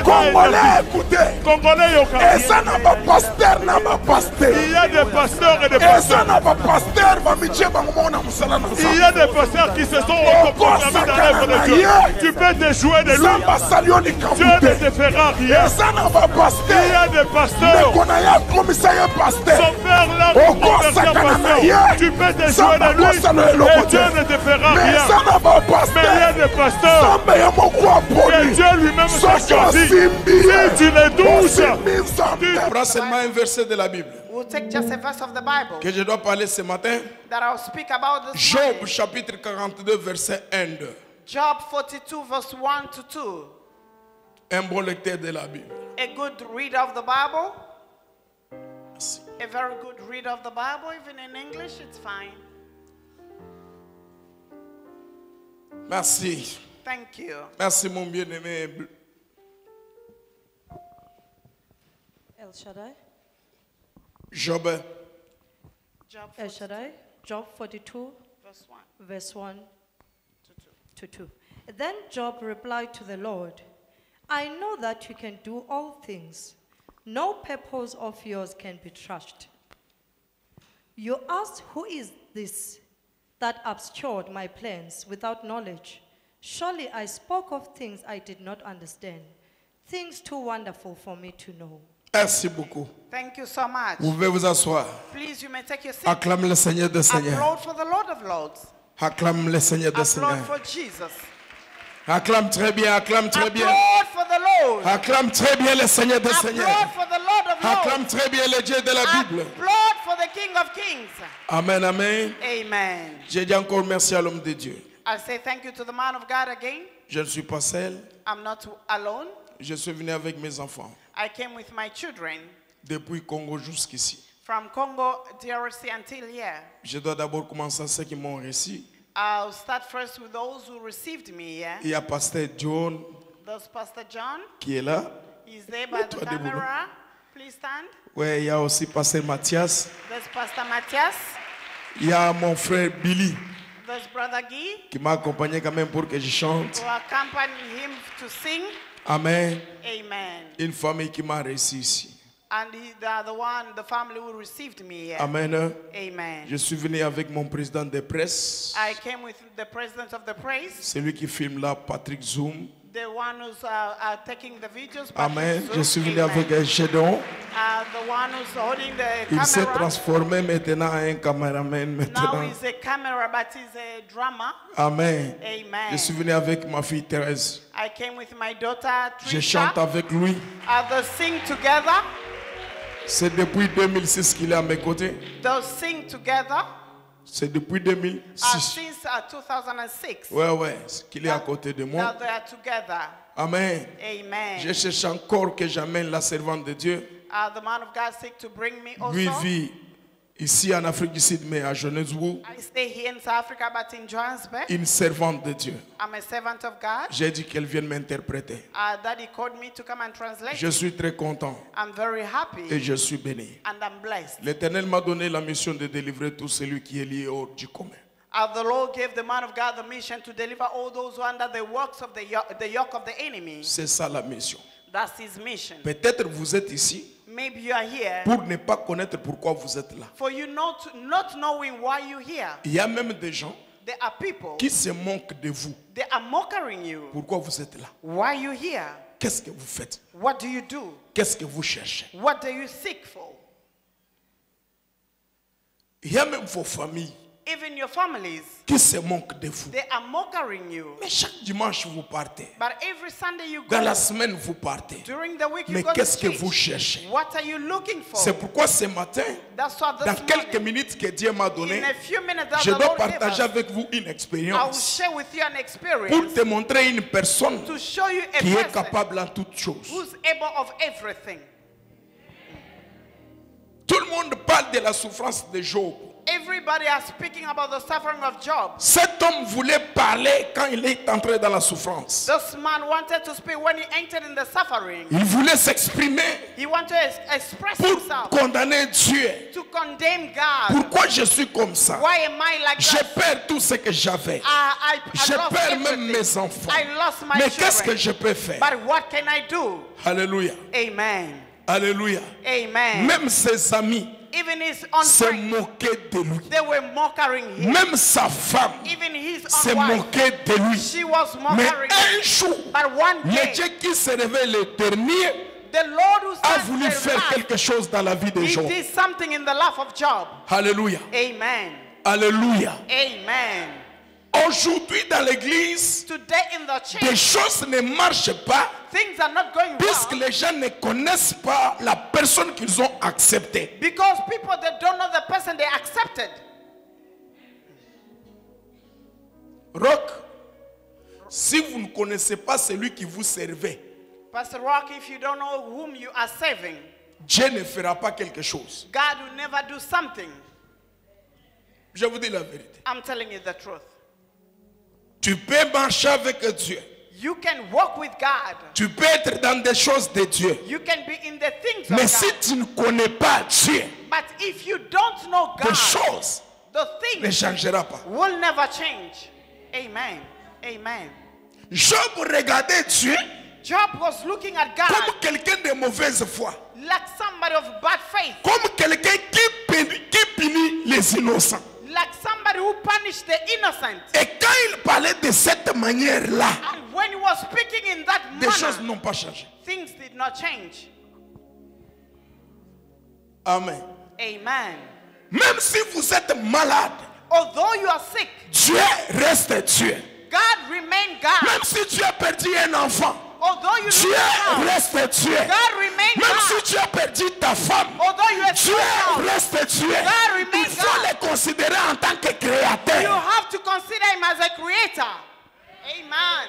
Congolais, écoutez. Congolais, Et ça n'a pas pasteur, n'a pas pasteur. il y a des pasteurs et des Et ça pasteurs. n'a pas pasteur, va me dire, Il y a des pasteurs qui se sont reprogrammés dans l'œuvre de Dieu. Tu peux te jouer de lui. Dieu ne te fera rien. Et ça n'a pas pasteur. Il y a des pasteurs. Mais qu'on a un commissaire pasteur. Son père l'a converti en pasteur. Tu peux te jouer de lui. Et Dieu ne te fera Mais rien. ça n'a pas Mais il y a pasteur. des pasteurs que Dieu lui-même t'a choisi. Si tu les touches, Prends seulement un verset de la Bible We'll take just a verse of the Bible que je dois parler ce matin. that I'll speak about this Job morning. chapitre 42 verset 1 2. Job 42 verse 1 to 2. Un bon lecteur de la Bible. A good reader of the Bible. Merci. A very good reader of the Bible, even in English, it's fine. Merci. Thank you. Merci mon bien-aimé. El Shaddai, Job Job El Shaddai, Job 42, verse 1 verse 1 to 2. to 2. Then Job replied to the Lord, I know that you can do all things. No purpose of yours can be trashed. You asked, who is this that obscured my plans without knowledge? Surely I spoke of things I did not understand, things too wonderful for me to know. Merci beaucoup. Thank you so much. Vous pouvez vous asseoir. Please, you may take your seat. Acclame le Seigneur des Seigneurs. Applaud for the Lord of Lords. Acclame le Seigneur des Applaud Seigneurs. for Jesus. Acclame très bien, acclame très bien. Applaud for the Lord. Acclame très bien le Seigneur des Applaud Seigneurs. for the Lord of Lords. Acclame très bien le Dieu de la Bible. Applaud for the King of Kings. Amen, amen. Amen. J'ai dit encore merci à l'homme de Dieu. I say thank you to the man of God again. Je ne suis pas seul. I'm not alone. Je suis venu avec mes enfants. I came with my children Depuis Congo jusqu'ici. from Congo, DRC until here. Je dois d'abord commencer à ceux qui m'ont reçu. I'll start first with those who received me here. Il y a Pasteur John There's Pastor John. qui est là. He's there by the Toi, debout. camera. Please stand. Ouais, il y a aussi Pasteur Mathias. There's Pastor Matthias. Il y a mon frère Billy There's Brother Guy, qui m'a accompagné quand même pour que je chante. who accompanied him to sing. Amen. Amen. Une famille qui m'a reçu ici. And they are the family who received me here. Amen. Amen. Je suis venu avec mon président de presse. I came with the president of the praise, Celui qui filme là, Patrick Zoom. the one who's taking the videos. Amen. Patrick Je Zoom. suis venu Amen. avec Gédéon. The one who's holding the Il s'est camera. transformé maintenant en un caméraman Now maintenant. he's a camera, but he's a drummer. Amen. Amen. Je suis venu avec ma fille Thérèse. I came with my daughter Je Trisha. chante avec lui. They sing together. C'est depuis 2006 qu'il est à mes côtés. They'll sing together. C'est depuis 2006. Since 2006. Ouais, ouais, qu'il est à côté de Now moi. they are together. Amen. Amen. Je cherche encore que j'amène la servante de Dieu. The man of God said to bring me also. Lui vit ici en Afrique du Sud, mais à Johannesburg. I stay here in South Africa, but in Johannesburg. Une servante de Dieu. I'm a servant of God. J'ai dit qu'elle vienne m'interpréter. Daddy called me to come and translate. Je suis très content I'm very et happy je suis béni. and I'm blessed. L'Éternel m'a donné la mission de délivrer tout celui qui est lié au du commun. The Lord gave the man of God the mission to deliver all those who are under the works of the yoke of the enemy. C'est ça la mission. That's his mission. Peut-être vous êtes ici Maybe you are here pour ne pas connaître pourquoi vous êtes là. for you not knowing why you're here. Il y a même des gens There are people, qui se moquent de vous. they are mocking you. Pourquoi vous êtes là? Why you here? Qu'est-ce que vous faites? What do you do? Qu'est-ce que vous cherchez? What do you seek for? Il y a même vos familles Even your families, qui se moquent de vous. they are mocking you. Mais chaque dimanche, vous partez. But every Sunday you Dans go. la semaine, vous partez. During the week you Mais go qu'est-ce to que church. vous cherchez? What are you looking for? C'est pourquoi ce matin, That's why dans this quelques morning, minutes que Dieu m'a donné, in a few minutes that je the dois Lord gave partager us, avec vous une I will expérience share with you an pour experience te montrer une personne to show you a qui est person capable en toutes choses. who's able of everything. Tout le monde parle de la souffrance de Job. Everybody is speaking about the suffering of Job. Cet homme voulait parler quand il est entré dans la souffrance. This man wanted to speak when he entered in the suffering. Il voulait s'exprimer He wanted to express pour himself, condamner Dieu. to condemn God. Pourquoi je suis comme ça? Why am I like Je that? perds tout ce que j'avais. I Je lost perds même everything. mes enfants. I lost my Mais qu'est-ce que children. je peux faire? But what can I do? Alléluia. Amen. Alléluia. Amen. Même ses amis Even his se own friends, moquaient de lui. they were mocking him. Même sa femme Even his se own wife, moquait de lui. she was Mais mocking un him. jour, But one le day, Dieu qui se révèle le dernier the Lord who a stands voulu the faire last, quelque chose dans la vie de he Job. did something in the life of Job. Alléluia. Amen. Alléluia. Amen. Aujourd'hui dans l'église, Today in the des church, choses ne marchent pas things are not going puisque well les gens ne connaissent pas la personne qu'ils ont acceptée. because people that don't know the person they accepted. Rock, si vous ne connaissez pas celui qui vous servait, Pastor Rock, if you don't know whom you are serving, Dieu ne fera pas quelque chose. God will never do something. Je vous dis la vérité. I'm telling you the truth. Tu peux marcher avec Dieu. You can walk with God. Tu peux être dans des choses de Dieu. You can be in the things Mais of si God. tu ne connais pas Dieu, But if you don't know les God, choses the ne things changeront pas. will never change. Amen. Amen. Job regardait Dieu Job was looking at God comme quelqu'un de mauvaise foi. like somebody of bad faith, Comme quelqu'un qui punit les innocents. like somebody who punished the innocent. Et quand il parlait de cette manière-là, And when he was speaking in that des choses manner, n'ont pas changé. things did not change. Amen. Amen. Même si vous êtes malade, Although you are sick, Dieu reste Dieu. God remained God. Même si tu as perdu un enfant, Although you Dieu lose out, reste Dieu. God remained Même God. si tu as perdu ta femme, Although you are Dieu out, reste Dieu. God remains Il faut God. les considérer en tant que you créateur. have to consider him as a creator. Amen.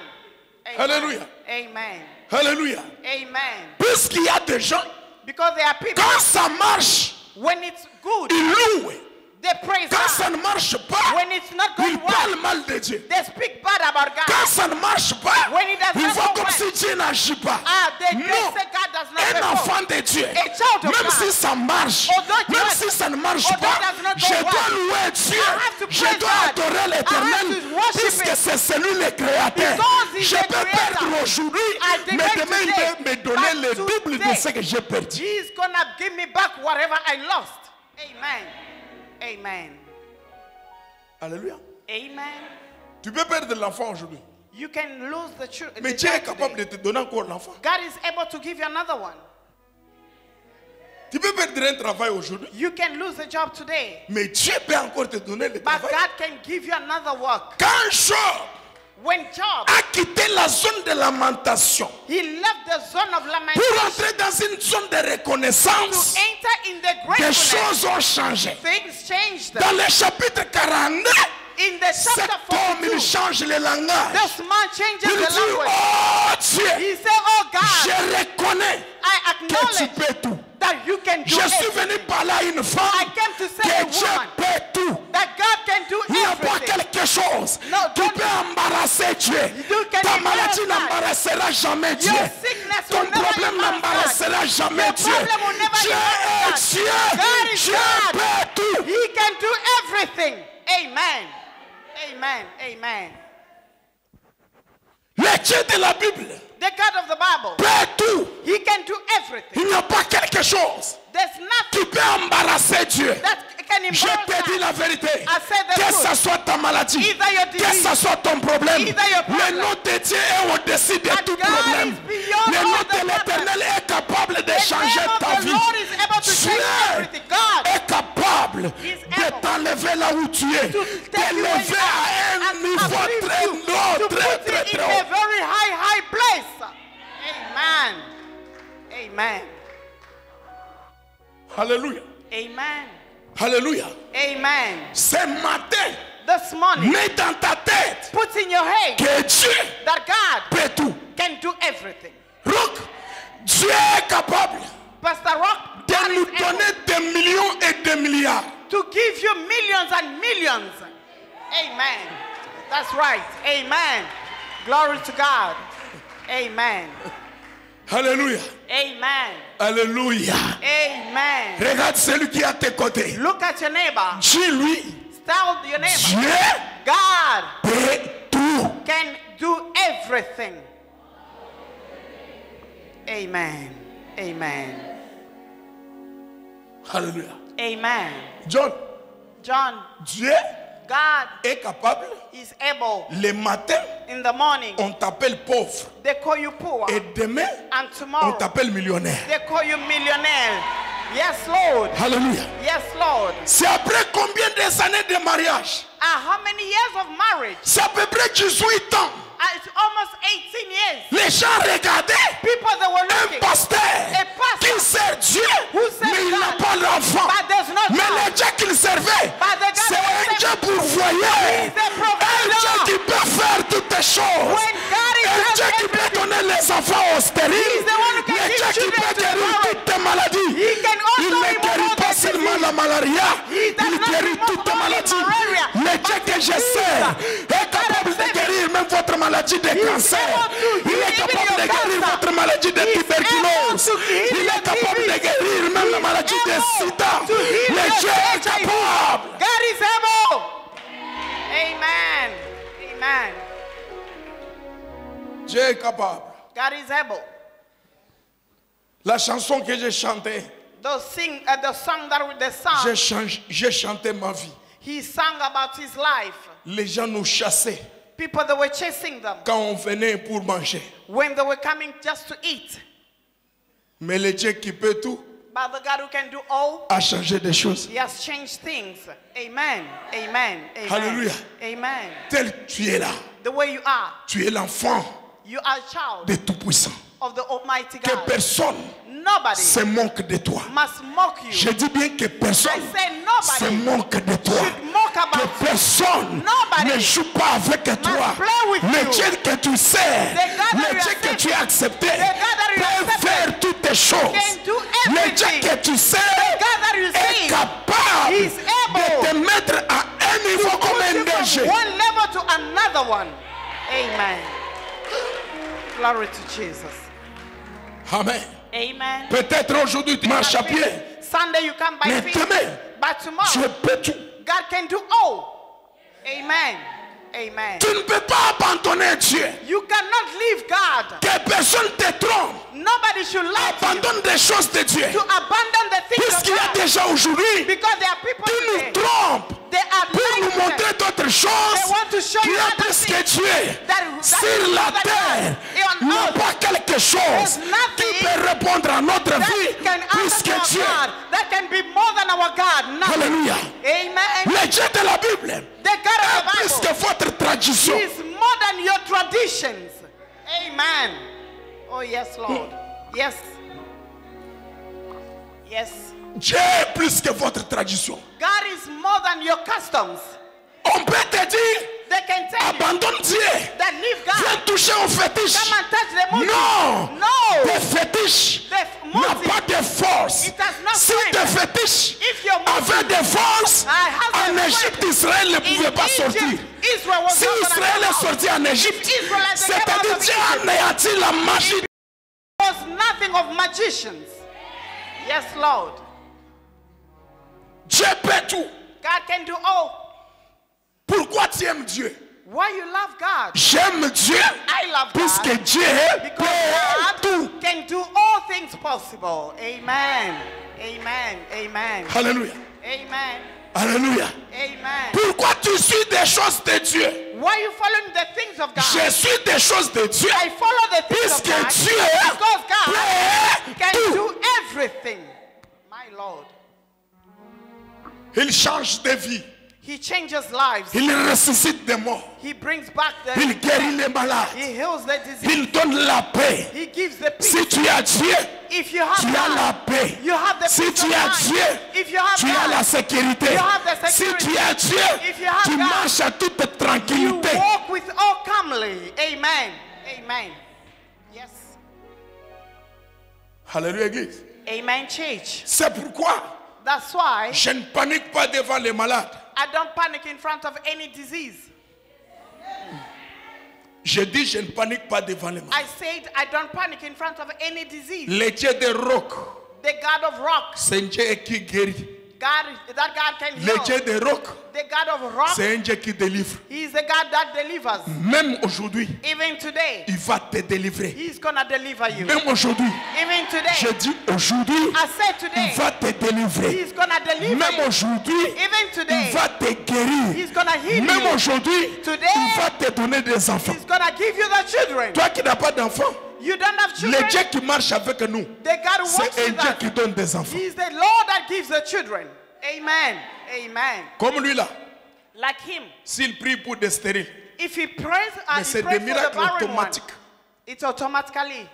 Amen. Alléluia. Amen. Alléluia. Amen. Puisqu'il y a des gens, Because there are people, quand ça marche, when it's good, ils louent. they praise Quand God. ça ne marche pas, When it's not ils going well, parlent mal de Dieu. they speak bad about God. Quand ça ne marche pas, When it does ils not voient go comme well, si Dieu n'agit pas. they Non, say God does not un perform. enfant de Dieu, A child of même God. si ça marche, Although même God- si ça ne marche although pas, it does not go je dois well, louer Dieu, I have to je praise dois God. adorer I have l'Éternel, to worship puisque Him. c'est celui le créateur. Because he's Je the peux creator. perdre aujourd'hui, I mais demand demain il today, va me donner but le double de today, ce que j'ai perdu. He's gonna give me back whatever I lost. Amen. Amen. Alléluia. Amen. Tu peux perdre l'enfant aujourd'hui, You can lose the children. mais Dieu est capable de te donner encore l'enfant. God is able to give you another one. Tu peux perdre un travail aujourd'hui, You can lose a job today, mais Dieu peut encore te donner le but travail. God can give you another work. Quand Job When Job, a quitté la zone de lamentation he left the zone of pour lamentation entrer dans une zone de to reconnaissance, enter in the des gratefulness. choses ont changé. Things changed. Dans le chapitre 42, In the cet chapter homme, il 42, change le langage. this man changes Il the dit, language. oh Dieu, He said, oh God, je reconnais I que tu acknowledge peux tout. that you can do Je suis venu everything. parler à une femme I came to say que a Dieu woman peut tout. that God can do Il n'y a pas everything. quelque chose No, qui don't- peut embarrasser Dieu. You can Ta embarrass maladie God. n'embarrassera jamais Dieu. Your sickness Ton will never problème embarrass n'embarrassera jamais Your Dieu. problem will never Dieu embarrass est God. Dieu. God is Dieu God. peut tout. He can do everything. Amen. Amen. Amen. Le Dieu de la Bible The God of the Bible, peut tout. He can do everything. Il n'y a pas quelque chose There's qui nothing peut embarrasser Dieu. that can Je embarrass te dis God. la vérité. I said the Que truth. ce soit ta maladie, Either your que disease, ce soit ton problème, either your problem. le nom de Dieu est au-dessus de But tout God problème. is beyond Le all nom the de l'Éternel est capable de The changer name of ta the vie. Lord is able to change Dieu everything. God est capable is de able t'enlever là où tu es, to take you where you t'élever à are un and niveau uplift très you, haut, to très put très you in très a haut. very high place. Amen. Amen. Alléluia. Amen. Alléluia. Amen. Ce matin, This morning, mets dans ta tête put in your head que Dieu that God peut tout. can do everything. Donc, Dieu est capable Pastor Rock, de God nous is able donner des millions et des milliards. to give you millions and millions. Amen. That's right. Amen. Glory to God. Amen. Alléluia. Amen. Alléluia. Amen. Regarde celui qui est à tes côtés. Look at your neighbor. Dis-lui, Tell your neighbor. Dieu God peut tout. can do everything. Amen. Amen. Alléluia. Amen. John, John, Dieu God est capable. is able. Le matin, In the morning, on t'appelle pauvre. they call you poor. Et demain, And on tomorrow, t'appelle millionnaire. they call you millionaire. Yes, Lord. Alléluia. Yes, Lord. C'est après combien des années de mariage? How many years of marriage? C'est à peu près 18 ans. It's almost 18 years. Les gens regardaient People that were un looking. pasteur A pastor qui sert Dieu, who serves mais il n'a God, pas l'enfant. but there's no Mais child. le Dieu qu'il servait, But the God c'est that was un Dieu pourvoyeur. He's a provider. Un Dieu qui peut faire toutes les choses. When God is Un has Dieu qui peut everything, donner les enfants aux stériles. He's the one who can Le give Dieu qui children peut to guérir the toutes tes maladies. He can also Il ne remove guérit all pas the seulement disease. la malaria. He does Il not guérit remove toutes tes only maladies. malaria, Le Dieu but que je disease. sais est capable de guérir même votre maladie de cancer. able to Il est heal capable even de your guérir cancer. votre maladie de He's tuberculose. able to heal Il your est capable de TB. guérir même la maladie de able sida. to heal Le your Dieu est HIV. capable. God is able. Amen. Amen. Dieu est capable. God is able. La chanson que j'ai chantée, The song that the song j'ai chanté ma vie. he sang about his life. Les gens nous chassaient People that were chasing them quand on venait pour manger. when they were coming just to eat. Mais le Dieu qui peut tout But the God who can do all, a changé des choses. he has changed things. Amen. Amen. Amen. Hallelujah. Amen. Tel tu es là, The way you are, tu es l'enfant you are a child de Tout-Puissant. of the Almighty Que God. personne Nobody se moque de toi. must mock you. Je dis bien que personne I say se nobody moque de toi. should mock Que about you. personne Nobody ne joue pas avec toi. play with Le you. Dieu que tu sais, The God that le you Dieu que accept, tu as accepté, the God that you peut accepted, faire toutes les choses. can do Le Dieu everything. que tu sais The God that you est see capable is able de te mettre à un niveau comme put un you from DG. one level to another one. Amen. Glory to Jesus. Amen. Amen. Peut-être aujourd'hui tu marches à pied. Sunday you come by Mais feet, demain, but Tu tomorrow peux tout. God can do all. Amen. Amen. Tu ne peux pas abandonner Dieu. You cannot leave God. Que personne te trompe. Nobody should lie to you Abandonne des choses de Dieu. to abandon the things of Puisqu'il y a God. déjà aujourd'hui Because there are people qui nous today, trompent they are pour nous lying to montrer them. d'autres choses They want to show qui you est other plus que things Dieu. that Sur la that terre, on il n'y a earth pas quelque chose There's qui nothing peut répondre à notre vie that can plus answer que our Dieu. God. That can be more than our God. Nothing. Alléluia. Amen. Le Dieu de la Bible The God est of the plus Bible que votre tradition. is more than your traditions. Amen. Oh yes, Lord. Yes. Yes. Dieu est plus que votre tradition. God is more than your customs. On peut te dire, They can tell you abandonne Dieu. that leave Viens God. toucher au fétiche. Come and touch the mountain. Non. No. Le fétiche The n'a mountain. pas de force. It has no Si strength. tes fétiches If your avaient des forces, has en a Égypte, strength. Israël ne In pouvait pas sortir. Egypt, Israel was Si not gonna Israël come est out. sorti en Égypte, Israelites came out c'est-à-dire of Dieu a Egypt. anéanti la magie. There was nothing of magicians. Yes, Lord. Dieu peut tout. God can do all. Pourquoi tu aimes Dieu? Why you love God? J'aime Dieu I love puisque God Dieu because peut tout. God can do all things possible. Amen. Amen. Amen. Alléluia. Amen. Alléluia. Amen. Pourquoi tu suis des choses de Dieu? Why you following the things of God? Je suis des choses de Dieu I follow the things of puisque God Dieu because God peut can tout. do everything. My Lord. Il change de vie. He changes lives. Il ressuscite des morts. He brings back the Il guérit les malades. He heals the disease. Il donne la paix. He gives the peace. Si tu as Dieu, If you have tu as la God, paix. you have the Si peace tu of as mind. Dieu, If you have tu as God, la sécurité. you have the Si security. tu as Dieu, If you have tu God, marches à toute you tranquillité. walk with all calmly. Amen. Amen. Yes. Alléluia, Église. Amen, church. C'est pourquoi That's why Je ne panique pas devant les malades. I don't panic in front of any disease. Je dis je ne panique pas devant les malades. I said I don't panic in front of any disease. Le Dieu des rocs, The God of rock, c'est un Dieu qui guérit. that God can Le heal. Dieu des rocs, The God of rock, c'est un Dieu qui délivre. He is the God that delivers. Même aujourd'hui, Even today, il va te délivrer. He's gonna deliver you. Même aujourd'hui, Even today, je dis aujourd'hui, I said il today, va te délivrer. He's gonna deliver Même you. aujourd'hui, Even il today, va te guérir. He's gonna heal Même you. aujourd'hui, Today, il va te donner des enfants. He's gonna give you the children. Toi qui n'as pas d'enfants, You don't have le children. Dieu qui marche avec nous, The God who walks c'est un with Dieu us. qui donne des enfants. He's the Lord that gives the children. Amen. Amen. Comme lui là, Like Him. s'il prie pour des stériles, If He prays mais and c'est He prays des for the miracles barren one, automatiques. it's automatically.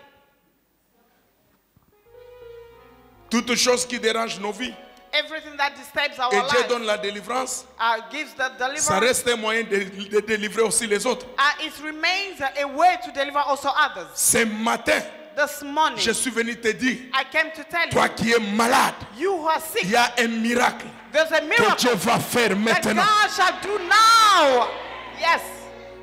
Toutes choses qui dérangent nos vies. Everything that disturbs our Et Dieu lives donne la délivrance. gives the Ça deliverance. reste un moyen de délivrer aussi les autres. It remains a way to deliver also others. Ce matin, This morning, je suis venu te dire, I came to tell toi you, qui es malade, you who are il sick, y a un miracle there's a que miracle Dieu va faire that maintenant. God shall do now. Yes.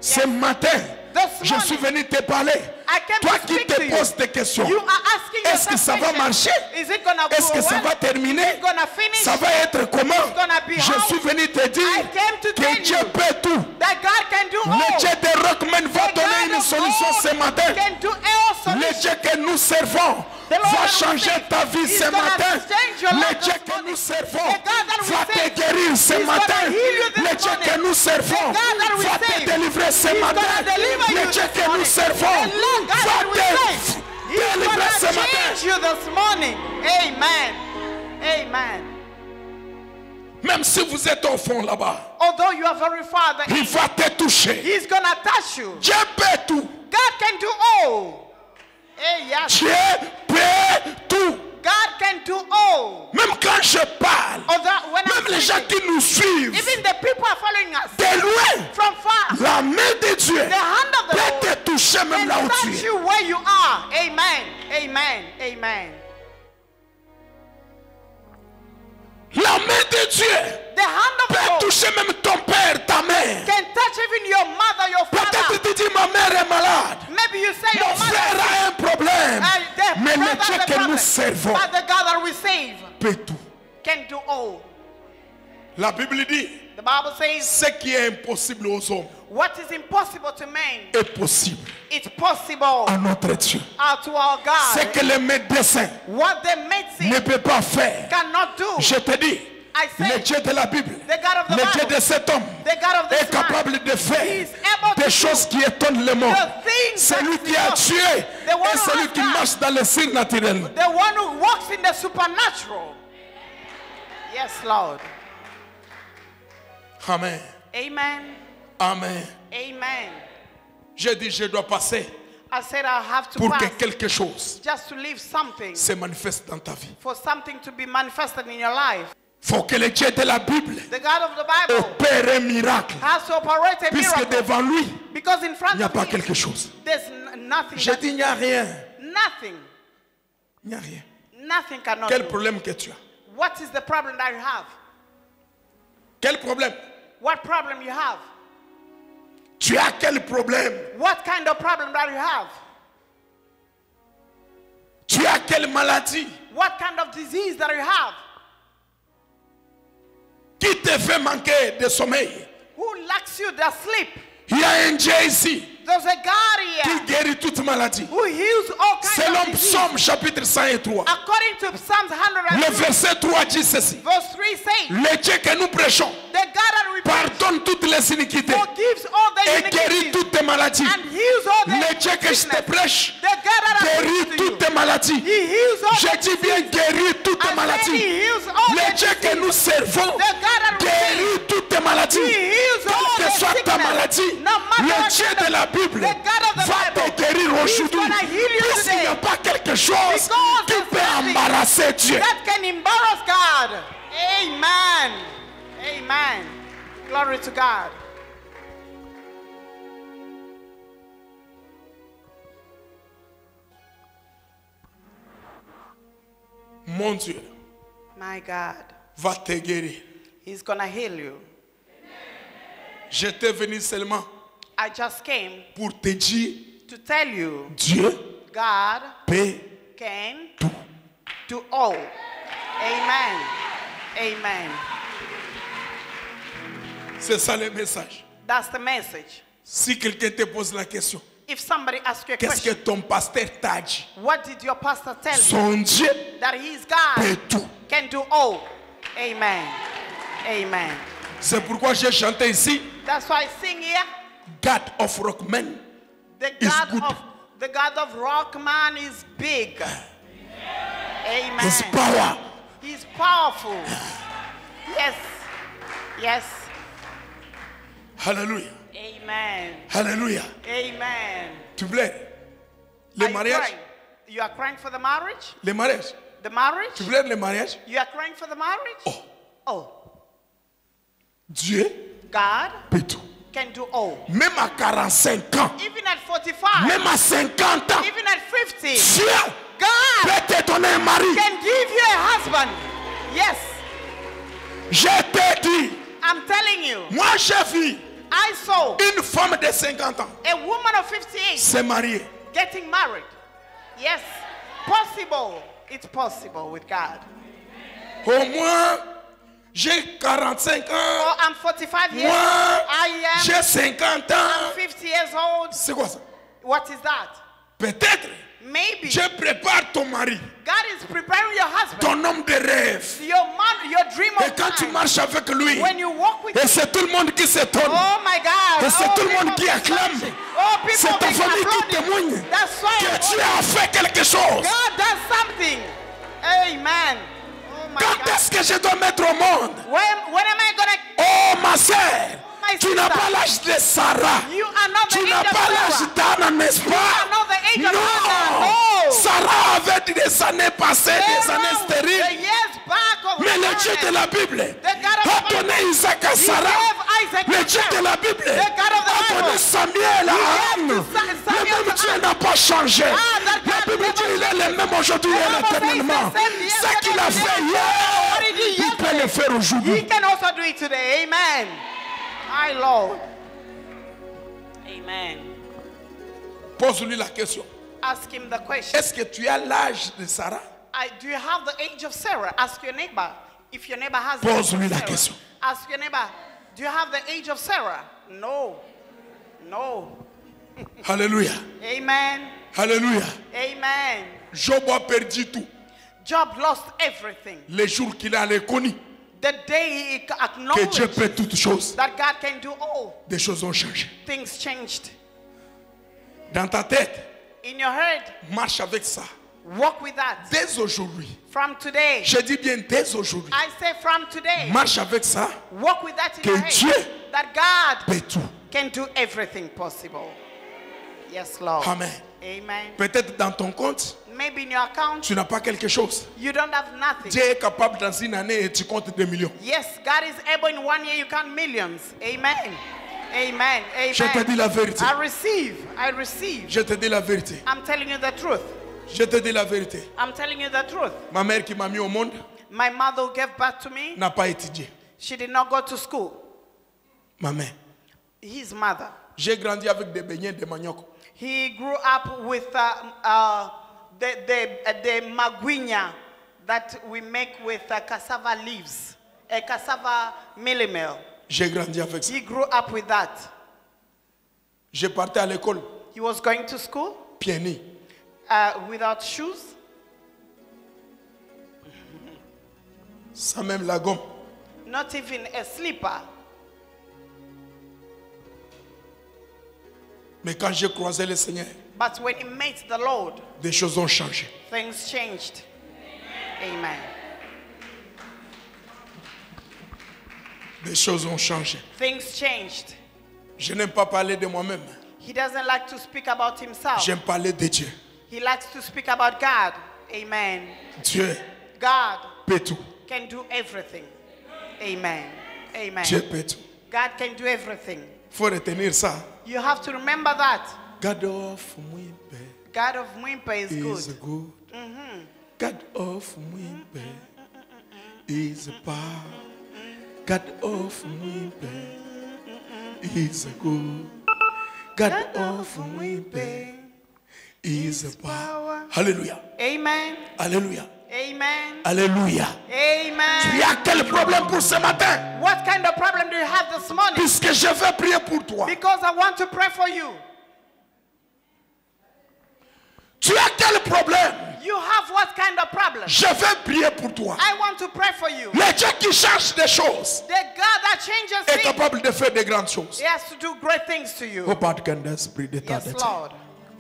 Ce matin, This je suis morning, venu te parler. I came Toi to qui speak te to you. poses des questions, You are asking est-ce que ça va yourself questions. marcher? Is it gonna Est-ce go que ça well? va terminer? Is it gonna finish? Ça va être comment? It's gonna be Je how? suis venu te I dire came to que tell Dieu you peut tout. that God can do Le all. Dieu des Rockmen va The donner God une of solution all ce matin. can do all Le solutions. Dieu que nous servons The Lord va that we changer serve ta vie is ce gonna matin. change your Le life Dieu this que morning. nous servons The God that we va te serve guérir ce is matin. gonna heal you this Le Dieu morning. que nous servons The God that we va te serve délivrer ce is matin. gonna deliver Le you Dieu this que nous morning. servons The Lord God va that we serve, te He's délivrer ce gonna matin. change you this morning. Amen. Amen. Même si vous êtes au fond là-bas, Although you are very far, il va te toucher. He's gonna touch you. Dieu peut tout. God can do all. Hey, yes. Dieu peut tout. God can do all. Même quand je parle, Although when même les I'm gens speaking, qui nous suivent even the people are following us de loin, from far, la main de Dieu the hand of the peut Lord te toucher même là can où tu touch es. you where you are. Amen. Amen. Amen. La main de Dieu The hand of the peut Lord toucher même ton père, ta mère. can touch even your mother, your Peut-être father. tu dis ma mère est malade. Maybe you say Mon your frère mother, a un problème. the Mais le brother, Dieu the que nous prophet, servons but the God that we save peut tout. can do all. La Bible dit, The Bible says, ce qui est impossible aux hommes what is impossible to man, est possible it's possible à notre Dieu. to our Ce God. que le médecin What the medicine ne peut pas faire, cannot do, je te dis, I le say, Dieu de la Bible, the God of the le Dieu Bible, de cet homme the God of est this man, capable de He faire is able des to choses do qui étonnent le monde. the things Celui that qui a the tué the one et who celui has qui done. marche dans le surnaturel. the one who walks in the supernatural. Yes, Lord. Amen. Amen. Amen. Amen. Je dis, je dois passer I said I have to pour que pass quelque chose just to leave something, se manifeste dans ta vie. for something to be manifested in your life. Faut que le Dieu de la Bible The God of the Bible opère un miracle. has to operate a Puisque miracle, devant lui, because in il front n'y a of pas him, quelque chose. there's nothing. Je dis, il n'y a rien. Nothing. Il n'y a rien. Nothing cannot Quel do. problème que tu as? What is the problem that you have? Quel problème? What problem you have? Tu as quel problème? What kind of problem that you have? Tu as quelle maladie? What kind of disease that you have? Qui te fait manquer de sommeil? Who lacks you the sleep? Il y a un Dieu ici There's a God qui here guérit toute maladie. who heals all kinds Selon of disease. Psaume chapitre 103, According to Psalms le 102, verset 3 dit ceci. verse 3 says, Le Dieu que nous prêchons the God that we preach pardonne toutes les iniquités forgives all the et guérit iniquities toutes tes maladies. and heals all the Le Dieu que je te sickness. prêche The God that I guérit preach to you, toutes tes maladies. He heals all Je the dis bien guérit toutes tes and then maladies. He heals all Le the Dieu que nous disease. servons The God that we guérit toutes tes maladies. He heals all Quelle the que soit ta sickness. maladie, No matter le what Dieu kind de of- la Bible the God of the va Bible, te guérir He's aujourd'hui. gonna heal you Puisqu'il n'y a today. pas quelque chose Because qui there's peut nothing embarrasser Dieu. that can embarrass God. Amen. Amen. Glory to God. Mon Dieu, My God. va te guérir. He's gonna heal you. J'étais venu seulement I just came pour te dire, to tell you Dieu God peut. can do all. Amen. Amen. C'est ça le message. That's the message. Si quelqu'un te pose la question, If somebody asks you a qu'est-ce que question, ton pasteur t'a dit? what did your pastor tell you? Son Dieu That he's God, peut tout. can do all. Amen. Amen. C'est pourquoi j'ai chanté ici, That's why I sing here. God of Rockman. The Is God good. of Rockman is big. Amen. His power. He's powerful. Yes. Yes. Alléluia. Amen. Alléluia. Amen. Tu plais? Le Are you mariage? crying? You are crying for the marriage? Le mariage? The marriage? Tu plais le mariage? You are crying for the marriage? Oh, Oh, Dieu God peut tout. can do all. Même à 45 ans, Even at 45, même à 50 ans, even at 50, Dieu God peut te donner un mari. can give you a husband. Yes, Je te dis, I'm telling you. moi j'ai vu I saw une femme de 50 ans a woman of 58 se marier. getting married. Yes, possible. It's possible with God. Au moins, j'ai 45 Oh, ans. I'm 45 years. Moi, I am j'ai 50 ans. 50 years old. C'est quoi ça? What is that? Peut-être, Maybe je prépare ton mari, God is preparing your husband, ton homme de rêve. your man, your dream Et of quand tu time. marches avec lui, When you walk with et him, c'est tout le monde qui s'étonne. oh my God! Et c'est oh, tout le monde people qui acclame. Oh, people C'est ta being famille qui applauding. témoigne That's why que Dieu a fait quelque chose. God does something. Amen. Oh my Quand God. est-ce que je dois mettre au monde? When am I gonna? Oh ma sœur, My tu n'as sister. pas l'âge de Sarah. You are not the Tu age n'as of pas Sarah. l'âge d'Anna, n'est-ce You are pas? not the age of Non. Hannah. No. Sarah avait des années passées, des Sarah, années the stériles. years back of Mais le her Dieu de barrenness. la Bible The God of a the donné Bible. Isaac à He Sarah. gave Isaac Le to Dieu de Sarah. la Bible The God of the a donné Bible. Samuel à Anne. gave Le Samuel même to Dieu Anne. n'a pas changé. that La God Bible never dit il est changes. le même aujourd'hui et The Bible says éternellement. the same Ce qu'il a yesterday, fait today, hier, what he did il peut le yesterday. faire He aujourd'hui. can also do it today. Amen. My Lord. Amen. Pose-lui la question. Ask him the question. Est-ce que tu as l'âge de Sarah? Do you have the age of Sarah? Ask your neighbor. If your neighbor has the age Pose-lui of la Sarah. question. Ask your neighbor. Do you have the age of Sarah? No. No. Alléluia. Amen. Alléluia. Amen. Job a perdu tout. Job lost everything. Les jours qu'il a connu The day he que acknowledged Dieu peut toutes choses, that God can do all, des choses ont changé. things changed. Dans ta tête, In your head, marche avec ça. walk with that. Dès aujourd'hui, From today, je dis bien dès aujourd'hui, I say from today, marche avec ça, walk with that in que your head. Dieu That God peut tout. can do everything possible. Yes, Lord. Amen. Amen. Peut-être dans ton compte, Maybe in your account, tu n'as pas quelque chose. you don't have nothing. Dieu est capable dans une année et tu comptes 2 millions. Yes, God is able in 1 year, you count millions. Amen. Amen. Amen. Je te dis la vérité. I receive. I receive. Je te dis la vérité. I'm telling you the truth. Je te dis la vérité. I'm telling you the truth. Ma mère qui m'a mis au monde My mother who gave birth to me, n'a pas étudié. she did not go to school. Ma mère. His mother. J'ai grandi avec des beignets de manioc. He grew up with the maguinya that we make with cassava leaves, a cassava millimel. J'ai grandi avec ça. He grew up with that. Je partais à l'école, He was going to school pieds nus. without shoes, Sans même la gomme. not even a slipper. Mais quand j'ai croisé le Seigneur, But when he met the Lord, des choses ont changé. things changed. Amen. Des choses ont changé. Things changed. Je n'aime pas parler de moi-même. He doesn't like to speak about himself. J'aime parler de Dieu. He likes to speak about God. Amen. Dieu God peut tout. can do everything. Amen. Amen. Dieu peut tout. God can do everything. Il faut retenir ça. You have to remember that. God of Mwimpe God of Mwimpe is is good. good. God of Mwimpe is a power. God of weeping is a good. God of weeping is a power. Hallelujah. Amen. Alléluia. Amen. Alléluia. Amen. Tu as quel problème pour ce matin? What kind of problem do you have this morning? Puisque je vais prier pour toi. Because I want to pray for you. Tu as quel problème? You have what kind of problem? Je vais prier pour toi. I want to pray for you. Le Dieu qui change des choses The God that changes est things, capable de faire de grandes choses. He has to do great things to you. Au pas de candace, pris de ta Yes, de Lord.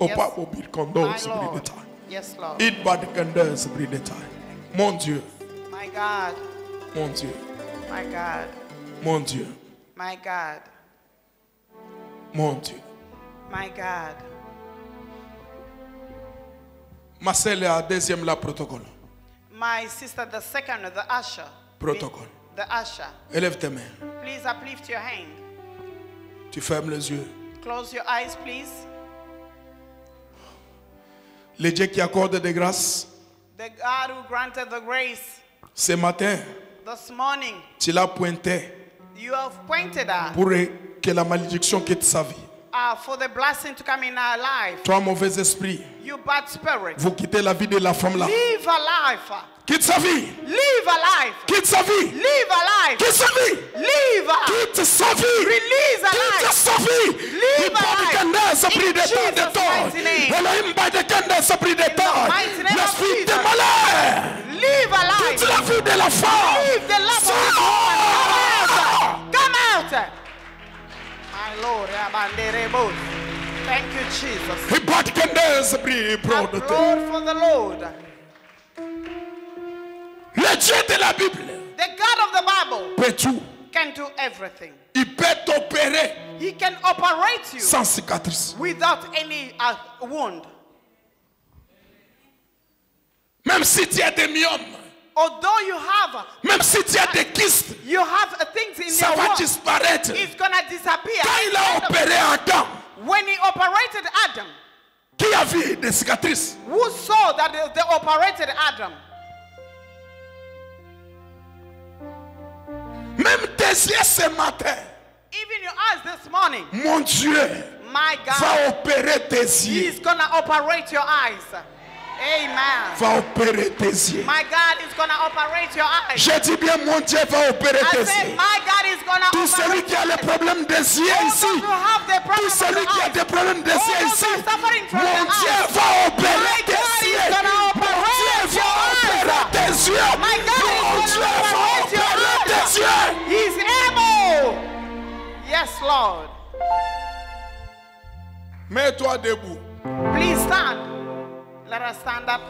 Au Yes, pas au bir my condos, pris de Lord. ta. Yes, Lord. Il pas de candace, pris de ta. Mon Dieu, My God. mon Dieu, My God. mon Dieu, My God. mon Dieu. My God. Ma sœur, la deuxième, la protocole. My sister, the second, the usher. Protocole. The usher. Élève tes mains. Please uplift your hand. Tu fermes les yeux. Close your eyes, please. Le Dieu qui accorde des grâces, The God who granted the grace ce matin, this morning, tu l'as pointé you have pointed out pour que la malédiction quitte sa vie. for the blessing to come in our life. Toi, mauvais esprit, You bad spirit. vous quittez la vie de la femme là. Live a life. Quitte sa vie. Live a life. Quitte sa vie. Live a life. Quitte sa vie. Live a Quitte sa vie. Release a Quitte life. sa vie. Live Il pas de a candace, life. pris In de temps de Jesus' temps. mighty name. Elohim pas de candace, pris de temps. mighty name of L'esprit de Jesus. malheur. Live a life. Quitte la vie de la femme. Live the life of this woman. Come out. My Lord. Abanderebo. Thank you, Jesus. Il pas de candace, pris Applaud de temps. for the Lord. Le Dieu de la Bible The God of the Bible peut tout. can do everything. Il peut t'opérer He can operate you sans cicatrice. without any wound. Même si tu as des myomes, Although you have même si tu as des kystes, things in ça your va womb, disparaître. it's gonna disappear. Quand il a opéré Adam, When he operated Adam, qui a vu des cicatrices? who saw that they operated Adam? Même tes yeux ce matin, Even your eyes this morning, mon Dieu my God, va opérer tes yeux. He's gonna operate your eyes. Amen. Va opérer tes yeux. My God is gonna operate your eyes. Je dis bien, mon Dieu va opérer I tes said, yeux. my God is gonna Tout operate celui qui a your le eyes. problème des yeux All ici, those who have the problem tout of celui the qui a eyes, des problèmes des all yeux those ici, who are suffering from mon the Dieu eyes. va opérer My tes God is yeux. gonna Mon operate Dieu your va opérer eyes. tes yeux. My God Mon is Dieu gonna va operate your opérer tes eyes. yeux. He's able. Yes, Lord. Mets-toi debout. Please stand. Let us stand up.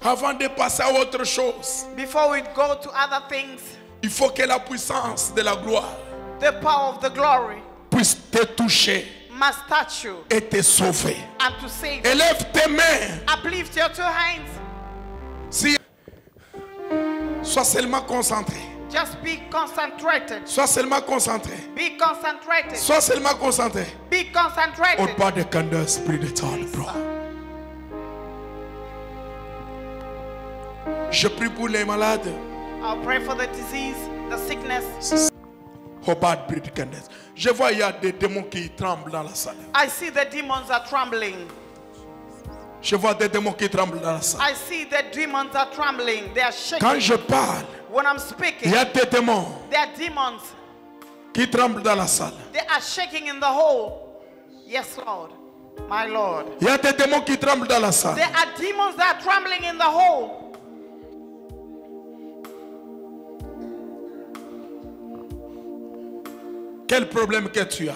Avant de passer à autre chose, Before we go to other things, il faut que la puissance de la gloire the power of the glory puisse te toucher must touch you et te sauver. and to save you. Élève tes mains. Uplift your two hands. Si, sois seulement concentré. Just be concentrated. Sois seulement concentré. Be concentrated. Sois seulement concentré. Be Au concentrated. pas de candace, pris de temps, bro. Je prie pour les malades. I'll pray for the disease, the sickness. Au pas de pris de candace. Je vois il y a des démons qui tremblent dans la salle. I see the demons are trembling. Je vois des démons qui tremblent dans la salle. I see the demons are trembling. They are shaking. Quand je parle, When I'm il speaking, y a des démons there are demons. qui tremblent dans la salle. They are shaking in the hole. Yes, Lord. My Lord. Il y a des démons qui tremblent dans la salle. There are demons that are trembling in the hole. Quel problème que tu as?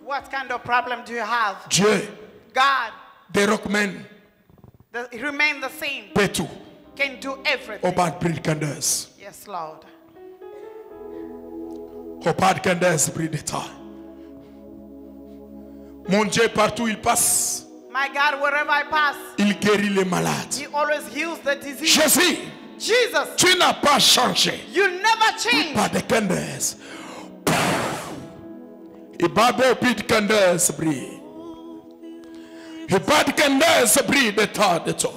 What kind of problem do you have? Dieu, God, des rockmen, remain the same. peut tout. Can do Au everything. pas de pris de candace. Yes, Lord. Au pas de candace, pris de temps. Mon Dieu, partout où il passe, My God, wherever I pass, il guérit les malades. He always heals the disease. Jésus, Jesus, tu n'as pas changé. you never change. Pas de candace. Et Babel pris de candace, brille. Et pas de candace, brille de temps de toi.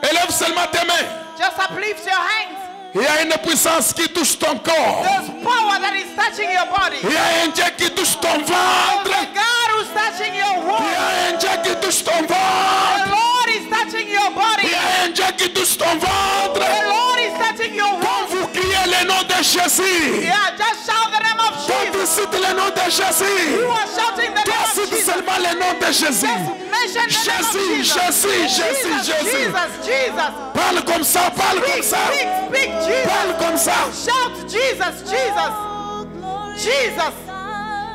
Élève seulement tes mains. Just uplift your hands. Il y a une puissance qui touche ton corps. There's power that is touching your body. Il y a un Dieu qui touche ton ventre. There's a God who's touching your Il womb. y a un Dieu qui touche ton The ventre. Lord is touching your body. Il y a un Dieu qui touche ton ventre. The Lord is touching your Quand womb. vous criez le nom de Jésus, Yeah, just shout the name of quand tu Jesus. cites le nom de Jésus, You are shouting the toi name of cites Jesus. seulement le nom de Jésus. Mention the name of Jésus, Jesus. Jésus, Jésus. Jesus. Parle comme ça, parle comme ça. Speak, Jesus. Parle comme ça. Shout Jesus, Jesus. Jesus.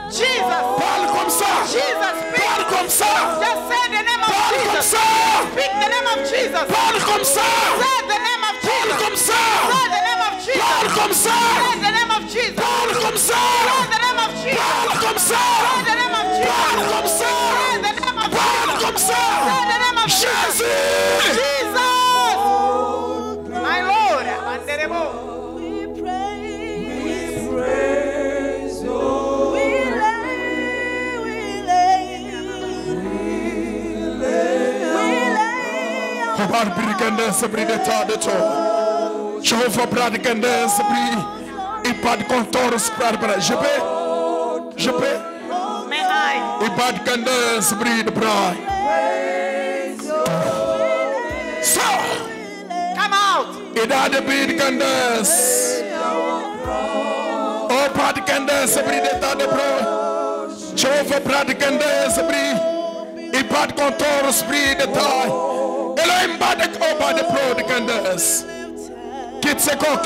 Jesus. Parle comme ça. Jesus, speak. Parle comme ça. Just say the name of Parle comme Jesus. ça. Speak the name of Jesus. Parle comme ça. Say the name of Parle Jesus. comme ça. Say the name of Jesus. Parle comme ça. Say the name of Jesus. Parle comme ça. Say the name of Jesus. Parle comme ça. Say the name of Jesus. Parle comme ça. Say the name of Parle Jesus. comme ça. Say the name of Jesus. Jésus. Jesus. My Lord. Manderebo. Par brigande s'abri de tas de toi. Jehovah brigande s'abri. Il pas de contour s'abri. Je peux. May I? Il pas de cande s'abri de bras. So. Come out. Il a de brigande. Oh, pas de cande s'abri de tas de bras. Jehovah brigande s'abri. Il pas de contour s'abri de taille. Elohim badek oba de pro de candas. Quitte ce corps.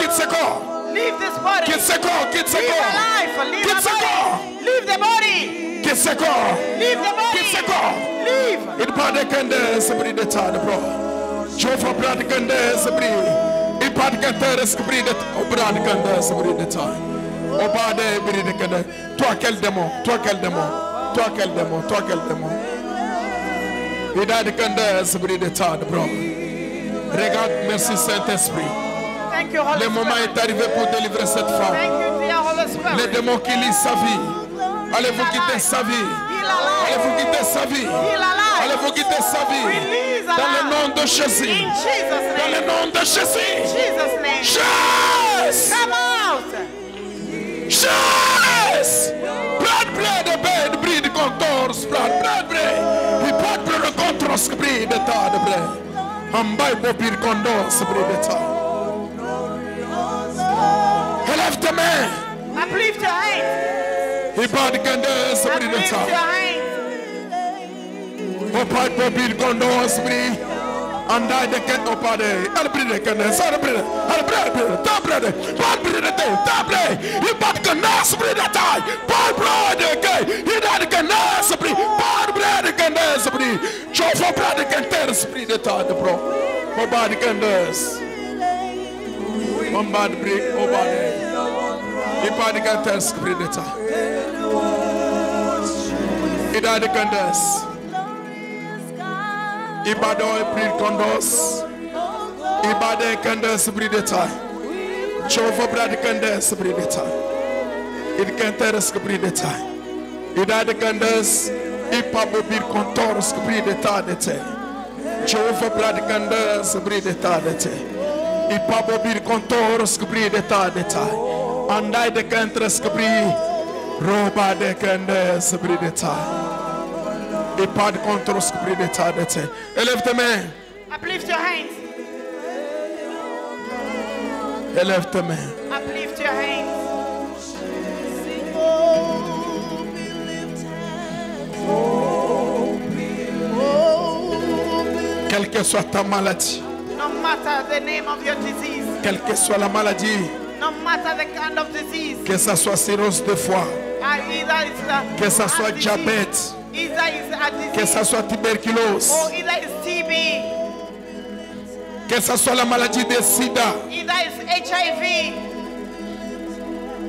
Leave this body. Quitte ce corps. Leave the life. Leave Quitte the ce corps. body. Leave the body. Quitte ce corps. Leave the body. Quitte ce corps. Leave. Il pas de candas bri de ta de pro. Jehovah bra de candas bri. Il pas de candas bri de obra de candas bri de ta. Oba de bri de candas. Toi quel démon. Il a de candas bri de ta de pro. Regarde, merci Saint-Esprit. Thank you, Holy Le moment Spirit. est arrivé pour délivrer cette femme. Thank you, dear Holy Les Spirit. démons qui lisent sa vie. Allez-vous quitter sa vie. Heal our life. Allez-vous quitter sa vie. Heal our life. Allez-vous quitter sa vie. Release our Dans le life. nom de Jésus. In Jesus' Dans le name. nom de Jésus. Jesus' name. Jésus. Come out. Jésus. Brad de bed, bris de contours. Brad. Il pas de contours, bris de tas de blé. Ambaye bopir condos, bris de tas. Élève tes mains. Uplift your hands. Il pas de candes, bris de Uplift tas. your hands. O pai bopir condos, bris. Andai de ket o pade. Albri de candes, albri de table. Il pas de candes, bris de tas. Pas de gay. Il a de candes, bris. Pas de candes, bris. Chauffeur pas de candes, bris de tas de bro. O pas de candes. On va de bris, o pas de. Il pas de candes, bris de tas. Il a de candes. Ibado pris condos. Ibade candes bris de taille. Chauffeur bras de candes bris de taille. Il canteres bris de taille. Il a de candes. Il pas bobir contors bris de taille de taille. Chauffeur bras de candes bris de taille de taille. Il pas bobir contors bris de taille de taille. Andai de cantres bris. Roba de candes bris de taille. Et pas de contrôle pris de ta de terre. Élève tes mains. Uplift your hands. Élève tes mains. Uplift your hands. Quelle que soit ta maladie, No matter the name of your disease, quelle que soit la maladie, no matter the kind of disease, que ça soit cirrhose de foie, either it's the que ça soit heart disease, diabète, either it's a que ça disease, soit tuberculose, or either it's TB, que ça soit la maladie de sida, either it's HIV,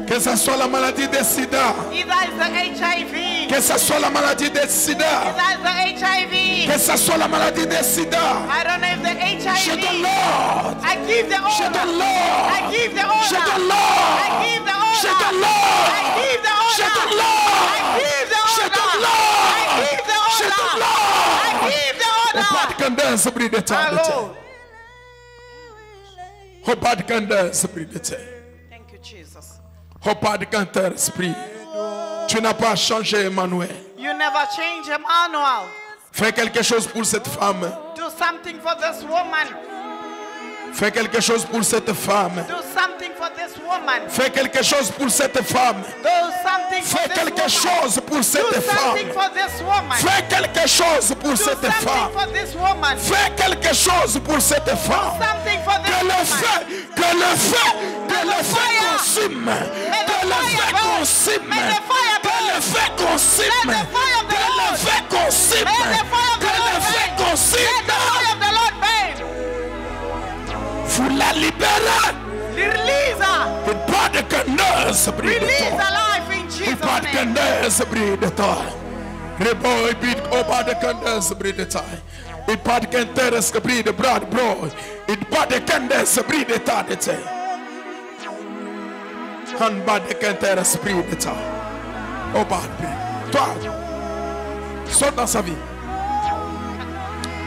que ça soit la maladie de sida, either it's the HIV, que ça soit la maladie de sida, either it's the HIV. que ça soit la maladie de sida. I don't know if the Je HIV. donne l'ordre. I give the Je order. donne l'ordre. I give the order. Je donne l'ordre. I give the order. Je donne l'ordre. I give the order. Je donne l'ordre. I give the Je order. donne l'ordre. I give the Je order. donne l'ordre. I give the On order. pas de candace bris de My ta de Lord. terre. Oh pas de candeur, esprit de terre. Thank you, Jesus. Oh pas de candeur, esprit. Tu n'as pas changé, Emmanuel. You never change Emmanuel. Fais quelque chose pour cette femme. Do something for this woman. Fais quelque chose pour cette femme. Do something for this woman. Fais quelque chose pour cette femme. Do something for Fais this quelque woman. chose pour Do cette something femme. for this woman. Fais quelque chose pour Do cette something femme. for this woman. Fais quelque chose pour cette femme. Something for this Que le woman. feu, que le feu, que le feu consume. Que le feu consume. Que le feu consume. Que le feu consume. May the fire of Que the le Lord feu burn. May the consume. fire of the Lord burn. Vous la libérez. Release her. Et pas de candeur, esprit de Release toi. her life in Et Jesus' pas de name. candeur, esprit de toi. Rebo et bit au pas de candeur, esprit de toi. Et pas de candeur, esprit de brad bro. Et pas de candeur, esprit de ta de toi. En bas de candeur, esprit de toi. Au pas de toi. Saute dans sa vie.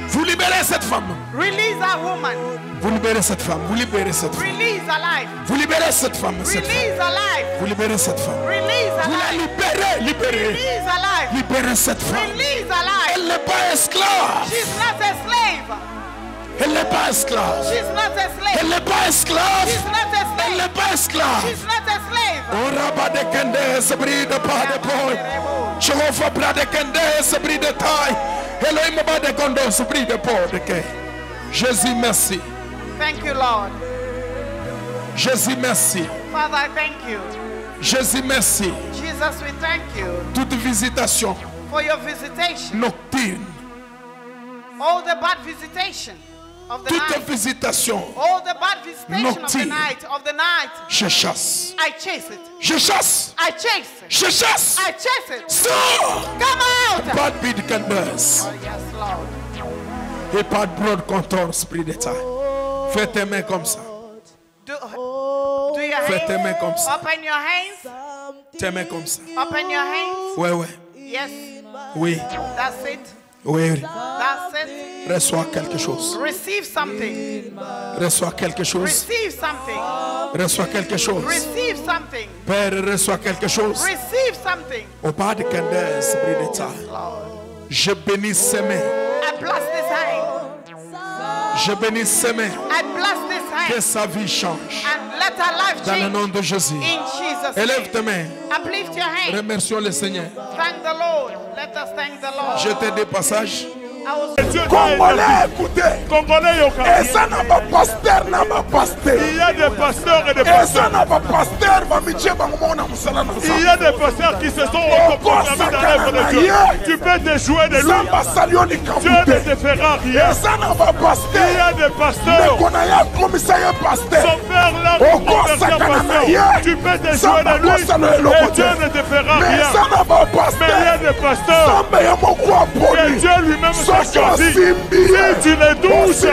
Vous libérez cette femme. Release that woman. Vous libérez cette femme. Vous libérez cette femme. Release her life. Vous libérez cette femme. Cette femme. Release her life. Vous libérez cette femme. Release her Vous la life. libérez. Libérez. Release her life. Libérez cette femme. Release her life. Elle n'est pas esclave. She's not a slave. Elle n'est pas esclave. She's not a slave. Elle n'est pas esclave. She's not a Elle slave. n'est pas esclave. She's not a slave. Ora ba de kende esprit de pas de boy. Jehovah bra de kende esprit de taille. Elohim ba de kondo esprit de port de ke. Jésus merci. Thank you, Lord. Jésus merci. Father, I thank you. Jésus merci. Jesus, we thank you Toute visitation for your visitation. nocturne, All the bad visitation of the toute night. visitation, All the bad visitation of the Nocturne. night. Of the night. je chasse. I chase it. Je chasse. I chase it. Je chasse. I chase it. Sors. Come out. Pas de bide candace. Oh, yes, Lord. Et pas de broad contour, esprit d'État. Fais tes mains comme ça. Do your Fais tes mains hands. comme ça. Open your hands. Tes mains comme ça. Open your hands. Ouais, ouais. Yes. Oui. That's it. Oui. That's it. Reçois quelque chose. Receive something. Reçois quelque chose. Receive something. Reçois quelque chose. Receive something. Père, reçois quelque chose. Receive something. Au pas de candace, esprit d'État. Je bénis ses mains. I bless this hand. Je bénis ses mains. I bless this Que hand. sa vie change. And let our life Dans le change. nom de Jésus. In Jesus' Élève name. tes mains. Uplift your hand. Remercions le Seigneur. Thank the Lord. Let us thank the Lord. Je te des passages. I was Dieu t'a Congolais, établi. écoutez. Congolais, yoka. Et ça n'a pas pasteur, n'a pas pasteur. Il y a des pasteurs et des Et ça pasteurs. n'a pas pasteur, va mitie bango na musala na Il y a des pasteurs qui se sont autoproclamés dans l'œuvre de Dieu. Tu peux te jouer de lui. Samba salioni Dieu ne kafute. te fera rien. Et ça n'a pas Il y pasteur. a des Mais pasteurs. qu'on a ya komisa ya pasteur. Son père l'a Oh, converti en Sakana, pasteur. yeah. Tu peux te Ça jouer va de lui. pas, ça ne le Et côté. Dieu ne te fera Mais rien. ça n'a pas Mais il y a pasteur. des pasteurs Samba ya moko que aponi. Dieu lui-même t'a Soki choisi. osimbi. Si tu les douces,